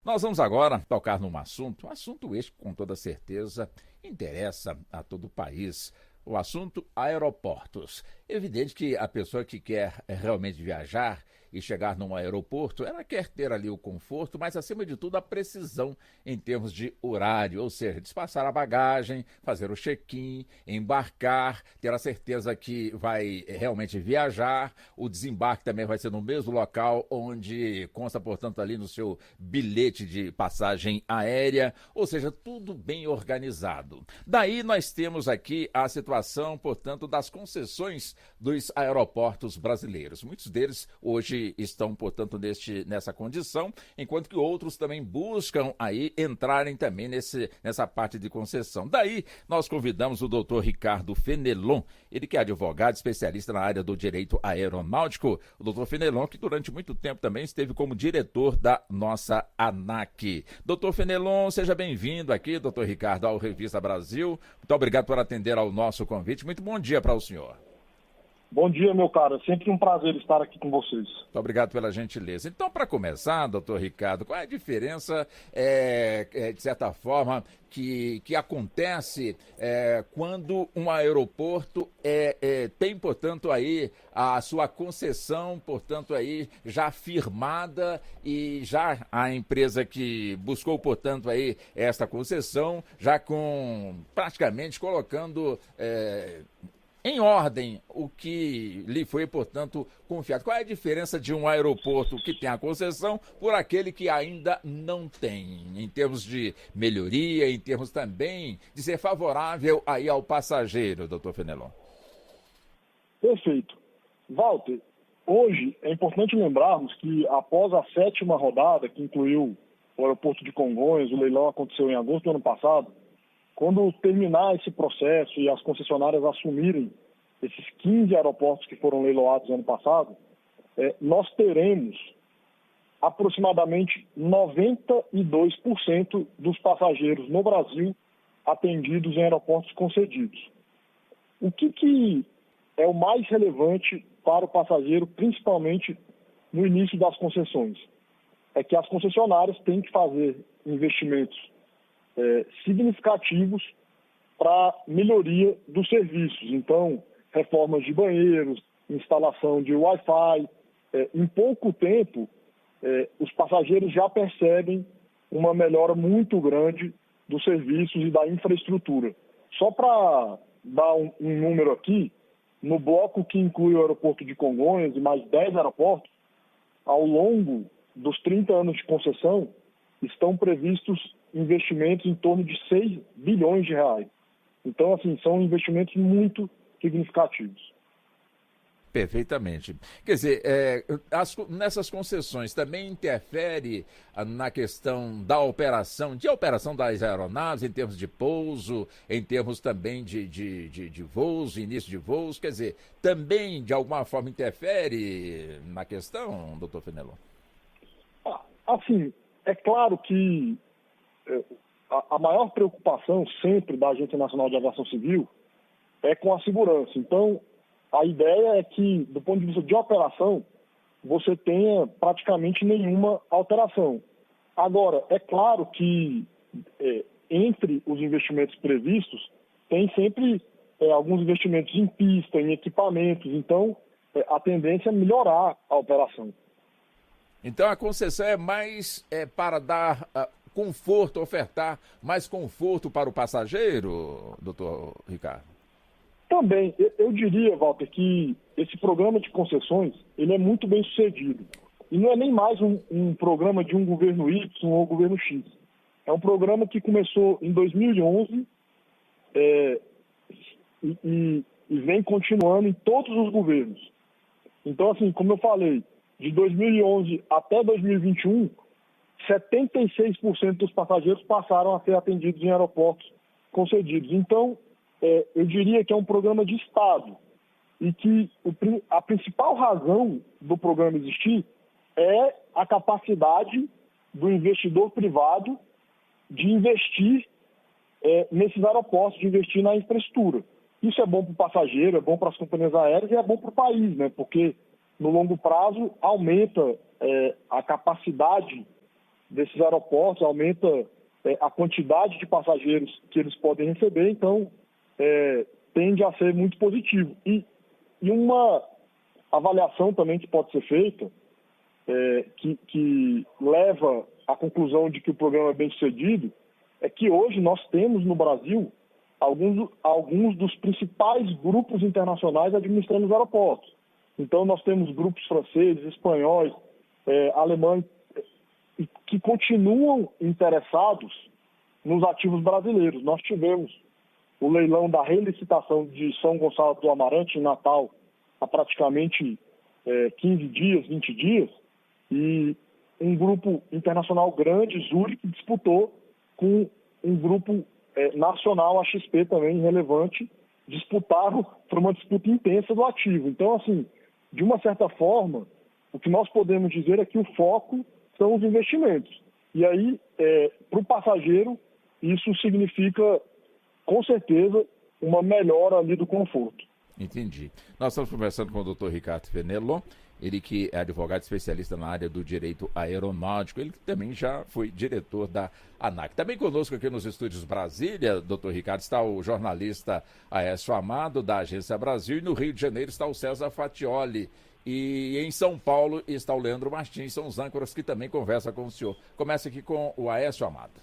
Nós vamos agora tocar num assunto, um assunto este que com toda certeza interessa a todo o país. O assunto aeroportos. Evidente que a pessoa que quer realmente viajar e chegar num aeroporto, ela quer ter ali o conforto, mas acima de tudo a precisão em termos de horário, ou seja, despassar a bagagem, fazer o check-in, embarcar, ter a certeza que vai realmente viajar, o desembarque também vai ser no mesmo local onde consta, portanto, ali no seu bilhete de passagem aérea, ou seja, tudo bem organizado. Daí nós temos aqui a situação, portanto, das concessões dos aeroportos brasileiros. Muitos deles hoje estão, portanto, nessa condição, enquanto que outros também buscam aí entrarem também nessa parte de concessão. Daí nós convidamos o doutor Ricardo Fenelon, ele que é advogado, especialista na área do direito aeronáutico. O doutor Fenelon, que durante muito tempo também esteve como diretor da nossa ANAC. Doutor Fenelon, seja bem-vindo aqui, doutor Ricardo, ao Revista Brasil. Muito obrigado por atender ao nosso convite. Muito bom dia para o senhor. Bom dia, meu caro. É sempre um prazer estar aqui com vocês. Muito obrigado pela gentileza. Então, para começar, doutor Ricardo, qual é a diferença, de certa forma, que acontece quando um aeroporto tem, portanto, aí a sua concessão, portanto, aí já firmada e já a empresa que buscou, portanto, aí esta concessão, já com praticamente colocando em ordem o que lhe foi, portanto, confiado. Qual é a diferença de um aeroporto que tem a concessão por aquele que ainda não tem, em termos de melhoria, em termos também de ser favorável aí ao passageiro, doutor Fenelon? Perfeito. Walter, hoje é importante lembrarmos que após a 7ª rodada, que incluiu o aeroporto de Congonhas, o leilão aconteceu em agosto do ano passado, quando terminar esse processo e as concessionárias assumirem esses 15 aeroportos que foram leiloados no ano passado, nós teremos aproximadamente 92% dos passageiros no Brasil atendidos em aeroportos concedidos. O que é o mais relevante para o passageiro, principalmente no início das concessões? É que as concessionárias têm que fazer investimentos significativos para melhoria dos serviços. Então, reformas de banheiros, instalação de Wi-Fi. Em pouco tempo, os passageiros já percebem uma melhora muito grande dos serviços e da infraestrutura. Só para dar um número aqui, no bloco que inclui o aeroporto de Congonhas e mais 10 aeroportos, ao longo dos 30 anos de concessão, estão previstos investimentos em torno de 6 bilhões de reais. Então, assim, são investimentos muito significativos. Perfeitamente. Quer dizer, nessas concessões também interfere na questão da operação das aeronaves, em termos de pouso, em termos também de voos, início de voos, quer dizer, também de alguma forma interfere na questão, doutor Fenelon? Assim, é claro que a maior preocupação sempre da Agência Nacional de Aviação Civil é com a segurança. Então, a ideia é que, do ponto de vista de operação, você tenha praticamente nenhuma alteração. Agora, é claro que entre os investimentos previstos, tem sempre alguns investimentos em pista, em equipamentos. Então, a tendência é melhorar a operação. Então, a concessão é mais para dar conforto, ofertar mais conforto para o passageiro, doutor Ricardo? Também, eu diria, Walter, que esse programa de concessões, ele é muito bem sucedido. E não é nem mais um programa de um governo Y ou governo X. É um programa que começou em 2011 e vem continuando em todos os governos. Então, assim, como eu falei, de 2011 até 2021, 76% dos passageiros passaram a ser atendidos em aeroportos concedidos. Então, eu diria que é um programa de Estado e que a principal razão do programa existir é a capacidade do investidor privado de investir nesses aeroportos, de investir na infraestrutura. Isso é bom para o passageiro, é bom para as companhias aéreas e é bom para o país, né? Porque no longo prazo aumenta a capacidade desses aeroportos, aumenta a quantidade de passageiros que eles podem receber, então tende a ser muito positivo. E uma avaliação também que pode ser feita, que leva à conclusão de que o programa é bem sucedido, é que hoje nós temos no Brasil alguns dos principais grupos internacionais administrando os aeroportos. Então nós temos grupos franceses, espanhóis, alemães, que continuam interessados nos ativos brasileiros. Nós tivemos o leilão da relicitação de São Gonçalo do Amarante, em Natal, há praticamente 15 dias, 20 dias, e um grupo internacional grande, Zurich, disputou com um grupo nacional, a XP também, relevante, disputaram, foi uma disputa intensa do ativo. Então, assim, de uma certa forma, o que nós podemos dizer é que o foco são os investimentos. E aí, para o passageiro, isso significa, com certeza, uma melhora ali do conforto. Entendi. Nós estamos conversando com o Dr. Ricardo Fenelon, ele que é advogado especialista na área do direito aeronáutico, ele que também já foi diretor da ANAC. Também conosco aqui nos estúdios Brasília, Dr. Ricardo, está o jornalista Aécio Amado, da Agência Brasil, e no Rio de Janeiro está o César Fatioli. E em São Paulo está o Leandro Martins, são os âncoras que também conversam com o senhor. Começa aqui com o Aécio Amado.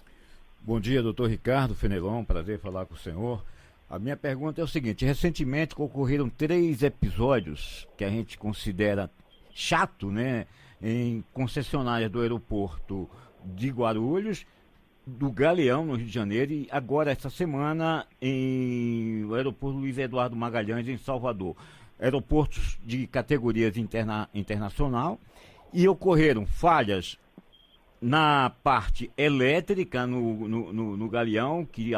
Bom dia, doutor Ricardo Fenelon, prazer falar com o senhor. A minha pergunta é o seguinte: recentemente ocorreram 3 episódios que a gente considera chato, né, em concessionárias do aeroporto de Guarulhos, do Galeão, no Rio de Janeiro, e agora, essa semana, no aeroporto Luiz Eduardo Magalhães, em Salvador. Aeroportos de categorias internacional, e ocorreram falhas na parte elétrica no Galeão, que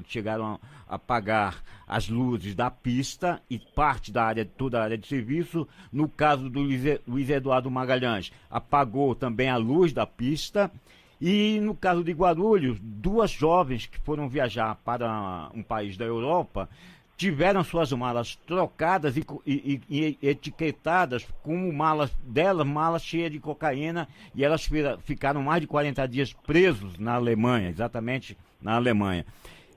chegaram a apagar as luzes da pista e parte toda a área de serviço. No caso do Luiz Eduardo Magalhães, apagou também a luz da pista. E no caso de Guarulhos, 2 jovens que foram viajar para um país da Europa tiveram suas malas trocadas e etiquetadas como malas cheias de cocaína, e elas ficaram mais de 40 dias presos na Alemanha, exatamente na Alemanha.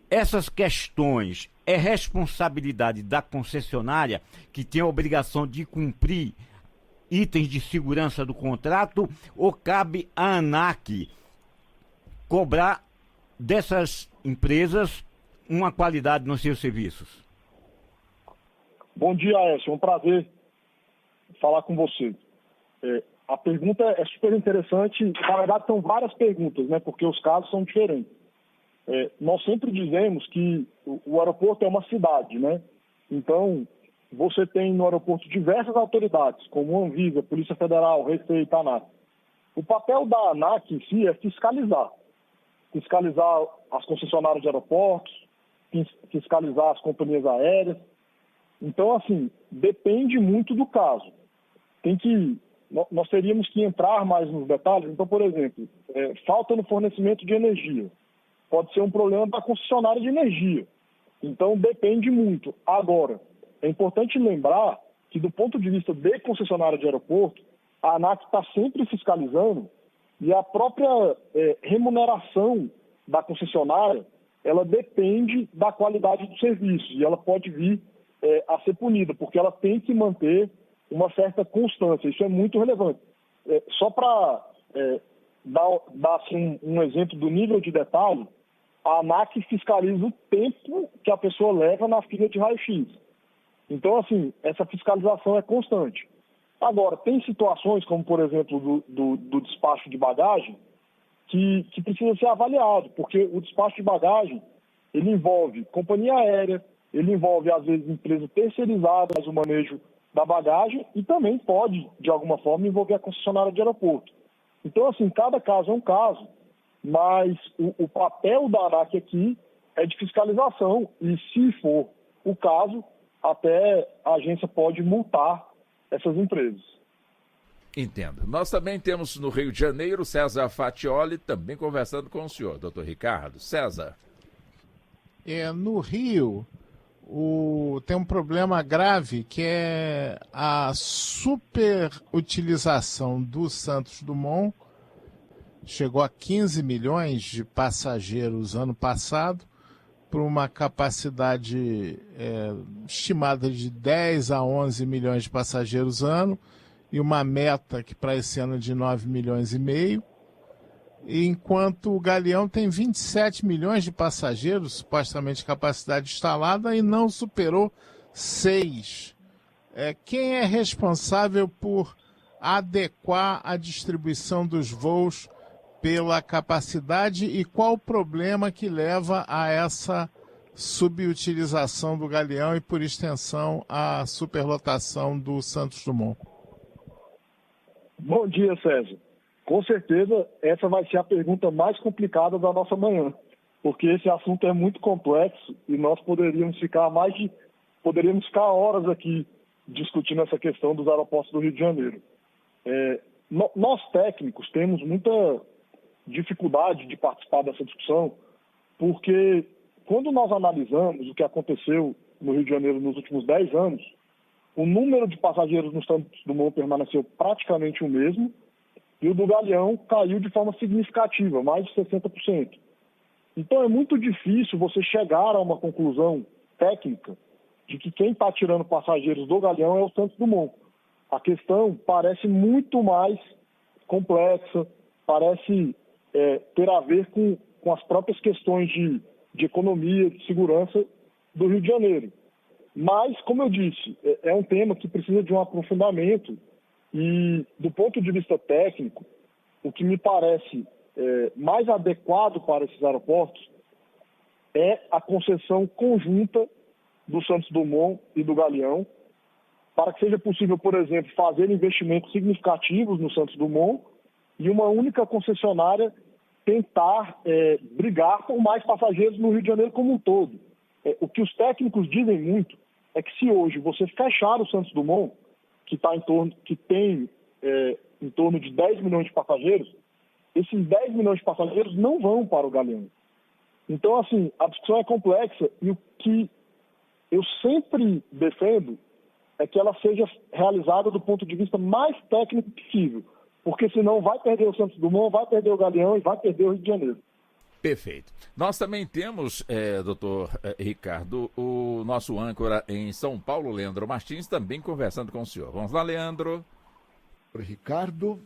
Essas questões é responsabilidade da concessionária, que tem a obrigação de cumprir itens de segurança do contrato, ou cabe à ANAC cobrar dessas empresas uma qualidade nos seus serviços? Bom dia, Aécio. É um prazer falar com você. A pergunta é super interessante. Na verdade, são várias perguntas, né? Porque os casos são diferentes. Nós sempre dizemos que o aeroporto é uma cidade, né? Então, você tem no aeroporto diversas autoridades, como a Anvisa, Polícia Federal, Receita, ANAC. O papel da ANAC em si é fiscalizar. Fiscalizar as concessionárias de aeroportos, fiscalizar as companhias aéreas. Então, assim, depende muito do caso. Nós teríamos que entrar mais nos detalhes. Então, por exemplo, falta no fornecimento de energia. Pode ser um problema da concessionária de energia. Então, depende muito. Agora, é importante lembrar que, do ponto de vista de concessionária de aeroporto, a ANAC está sempre fiscalizando, e a própria remuneração da concessionária, ela depende da qualidade do serviço, e ela pode vir a ser punida, porque ela tem que manter uma certa constância. Isso é muito relevante. Só para dar assim, um exemplo do nível de detalhe, a ANAC fiscaliza o tempo que a pessoa leva na fila de raio-x. Então, assim, essa fiscalização é constante. Agora, tem situações, como por exemplo do despacho de bagagem, que precisa ser avaliado, porque o despacho de bagagem, ele envolve companhia aérea, ele envolve, às vezes, empresa terceirizada, mas o manejo da bagagem, e também pode, de alguma forma, envolver a concessionária de aeroporto. Então, assim, cada caso é um caso, mas o papel da ANAC aqui é de fiscalização, e se for o caso, até a agência pode multar essas empresas. Entendo. Nós também temos no Rio de Janeiro César Fatioli, também conversando com o senhor, doutor Ricardo. César. No Rio, tem um problema grave, que é a superutilização do Santos Dumont chegou a 15 milhões de passageiros ano passado, para uma capacidade estimada de 10 a 11 milhões de passageiros ano, e uma meta que para esse ano é de 9 milhões e meio, enquanto o Galeão tem 27 milhões de passageiros, supostamente capacidade instalada, e não superou 6. Quem é responsável por adequar a distribuição dos voos pela capacidade e qual o problema que leva a essa subutilização do Galeão e, por extensão, a superlotação do Santos Dumont? Bom dia, César. Com certeza, essa vai ser a pergunta mais complicada da nossa manhã, porque esse assunto é muito complexo e nós poderíamos ficar horas aqui discutindo essa questão dos aeroportos do Rio de Janeiro. Nós técnicos temos muita dificuldade de participar dessa discussão, porque quando nós analisamos o que aconteceu no Rio de Janeiro nos últimos 10 anos, o número de passageiros no Santos Dumont permaneceu praticamente o mesmo e o do Galeão caiu de forma significativa, mais de 60%. Então é muito difícil você chegar a uma conclusão técnica de que quem está tirando passageiros do Galeão é o Santos Dumont. A questão parece muito mais complexa, parece ter a ver com as próprias questões de economia, de segurança do Rio de Janeiro. Mas, como eu disse, é um tema que precisa de um aprofundamento e, do ponto de vista técnico, o que me parece mais adequado para esses aeroportos é a concessão conjunta do Santos Dumont e do Galeão, para que seja possível, por exemplo, fazer investimentos significativos no Santos Dumont e uma única concessionária tentar brigar por mais passageiros no Rio de Janeiro como um todo. O que os técnicos dizem muito é que se hoje você fechar o Santos Dumont, que tem em torno de 10 milhões de passageiros, esses 10 milhões de passageiros não vão para o Galeão. Então, assim, a discussão é complexa e o que eu sempre defendo é que ela seja realizada do ponto de vista mais técnico possível, porque senão vai perder o Santos Dumont, vai perder o Galeão e vai perder o Rio de Janeiro. Perfeito. Nós também temos, doutor Ricardo, o nosso âncora em São Paulo, Leandro Martins, também conversando com o senhor. Vamos lá, Leandro. Ricardo.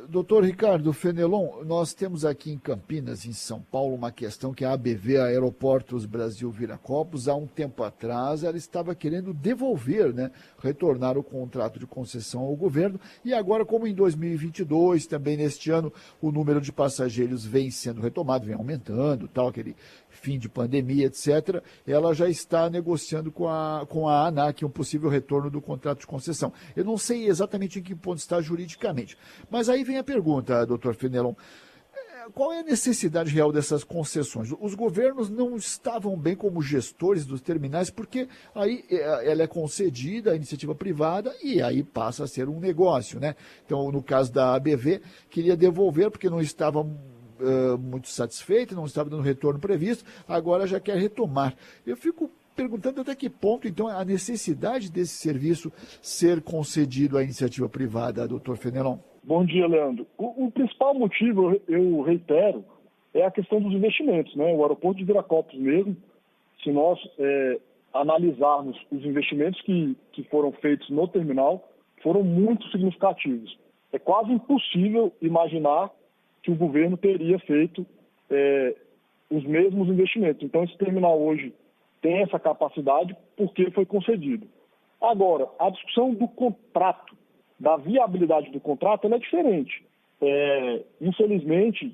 Doutor Ricardo Fenelon, nós temos aqui em Campinas, em São Paulo, uma questão que a ABV, a Aeroportos Brasil Viracopos, há um tempo atrás, ela estava querendo devolver, retornar o contrato de concessão ao governo, e agora, como em 2022, também neste ano, o número de passageiros vem sendo retomado, vem aumentando, aquele fim de pandemia, etc., ela já está negociando com a ANAC um possível retorno do contrato de concessão. Eu não sei exatamente em que ponto está juridicamente, mas aí vem a pergunta, doutor Fenelon, qual é a necessidade real dessas concessões? Os governos não estavam bem como gestores dos terminais, porque aí ela é concedida à iniciativa privada e aí passa a ser um negócio, Então, no caso da ABV, queria devolver porque não estava muito satisfeita, não estava dando o retorno previsto, agora já quer retomar. Eu fico perguntando até que ponto, então, a necessidade desse serviço ser concedido à iniciativa privada, doutor Fenelon. Bom dia, Leandro. O principal motivo, eu reitero, é a questão dos investimentos. O aeroporto de Viracopos mesmo, se nós analisarmos os investimentos que foram feitos no terminal, foram muito significativos. É quase impossível imaginar que o governo teria feito os mesmos investimentos. Então, esse terminal hoje tem essa capacidade porque foi concedido. Agora, a discussão do contrato, da viabilidade do contrato, ela é diferente. Infelizmente,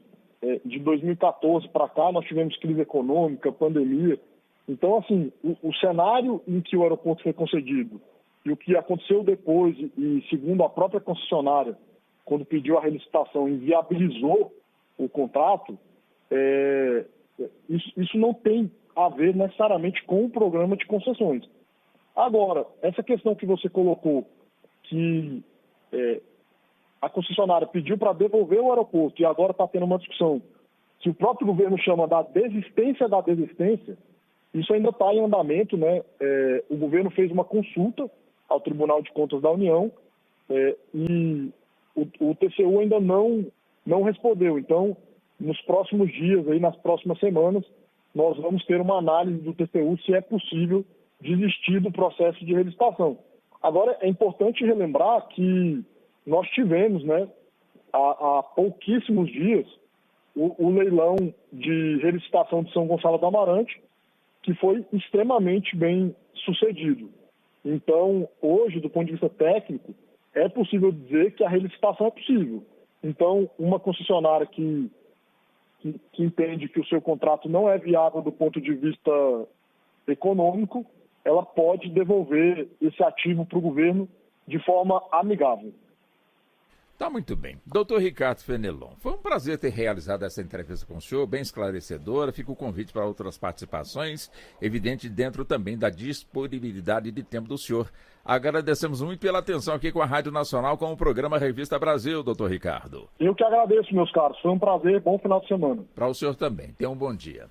de 2014 para cá, nós tivemos crise econômica, pandemia. Então, assim, o cenário em que o aeroporto foi concedido e o que aconteceu depois, e segundo a própria concessionária, quando pediu a relicitação, inviabilizou o contrato, isso não tem a ver necessariamente com o programa de concessões. Agora, essa questão que você colocou, que a concessionária pediu para devolver o aeroporto e agora está tendo uma discussão que o próprio governo chama da desistência da desistência, isso ainda está em andamento, O governo fez uma consulta ao Tribunal de Contas da União e o TCU ainda não não respondeu. Então, nos próximos dias, aí, nas próximas semanas, nós vamos ter uma análise do TCU se é possível desistir do processo de relicitação. Agora, é importante relembrar que nós tivemos, né, há pouquíssimos dias, o leilão de relicitação de São Gonçalo do Amarante, que foi extremamente bem sucedido. Então, hoje, do ponto de vista técnico, é possível dizer que a relicitação é possível. Então, uma concessionária que entende que o seu contrato não é viável do ponto de vista econômico, ela pode devolver esse ativo para o governo de forma amigável. Tá muito bem. Doutor Ricardo Fenelon, foi um prazer ter realizado essa entrevista com o senhor, bem esclarecedora. Fica o convite para outras participações, evidente dentro também da disponibilidade de tempo do senhor. Agradecemos muito pela atenção aqui com a Rádio Nacional, com o programa Revista Brasil, doutor Ricardo. Eu que agradeço, meus caros. Foi um prazer. Bom final de semana. Para o senhor também. Tenha um bom dia.